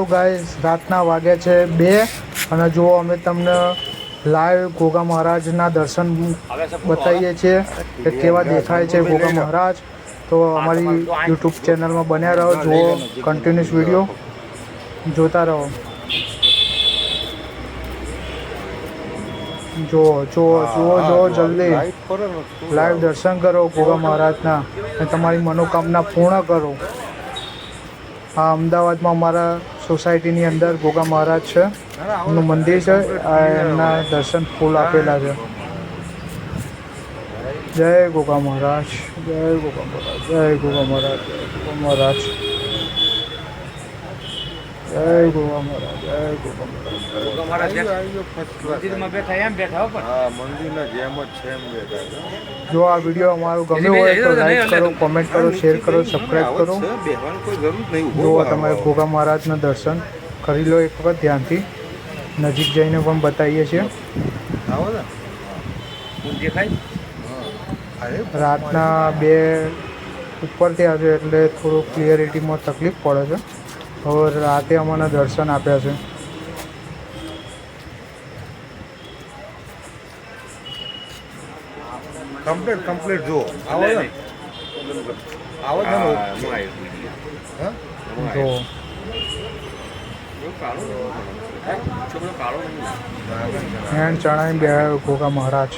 Hello guys, રાતના વાગ્યા છે 2 અને જો અમે તમને લાઈવ ગોગા મહારાજના દર્શન બતાવીએ છીએ કે કેવા દેખાય છે ગોગા મહારાજ. તો અમારી યુટ્યુબ ચેનલમાં બન્યા રહો, જુઓ કન્ટિન્યુઅસ વિડીયો જોતા રહો. જુઓ જલ્દી લાઈવ દર્શન કરો ગોગા મહારાજના અને તમારી મનોકામના પૂર્ણ કરો. આ અમદાવાદમાં અમારા સોસાયટીની અંદર ગોગા મહારાજ છે, એમનું મંદિર છે. એમના દર્શન ફૂલ આપેલા છે. જય ગોગા મહારાજ, જય ગોગા મહારાજ, જય ગોગા મહારાજ, જય ગોગા મહારાજ, જય ગોગા મહારાજ, જય ગોગા મહારાજ. જો આ વિડીયો અમારો ગમ્યો હોય તો લાઈક કરો, કોમેન્ટ કરો, શેર કરો, સબસ્ક્રાઈબ કરો. જો તમે ગોગા મહારાજના દર્શન કરી લો એક વખત ધ્યાનથી, નજીક જઈને પણ બતાવીએ છીએ. રાતના 2 ઉપરથી આવ્યો એટલે થોડું ક્લિયરિટીમાં તકલીફ પડે છે. હવે રાતે અમને દર્શન આપ્યા છે. કમ્પ્લીટ જુઓ. આવો ને જો એન્ડ ચણાઈ બે ગોગા મહારાજ.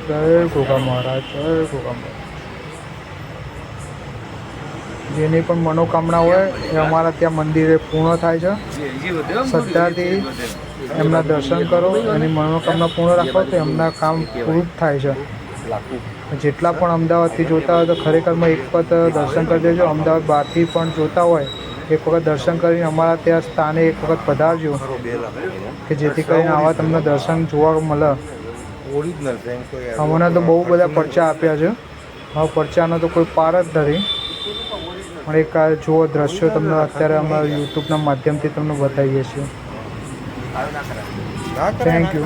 જય ગોગા મહારાજ, જય ગોગા મહારાજ. જેની પણ મનોકામના હોય એ અમારા ત્યાં મંદિરે પૂર્ણ થાય છે. શ્રદ્ધાથી એમના દર્શન કરો, એની મનોકામના પૂર્ણ રાખો તો એમના કામ પૂરું થાય છે. જેટલા પણ અમદાવાદથી જોતા હોય તો ખરેખરમાં એક વખત દર્શન કરી દેજો. અમદાવાદ બહારથી પણ જોતા હોય એક વખત દર્શન કરીને અમારા ત્યાં સ્થાને એક વખત પધારજો, કે જેથી કરીને આવા તમને દર્શન જોવા મળે. અમને તો બહુ બધા પરચા આપ્યા છે, હવે પરચાનો તો કોઈ પાર જ નથી. પણ એક આ જુઓ દ્રશ્યો તમને અત્યારે અમારા યુટ્યુબના માધ્યમથી તમને બતાવીએ છીએ. Thank you.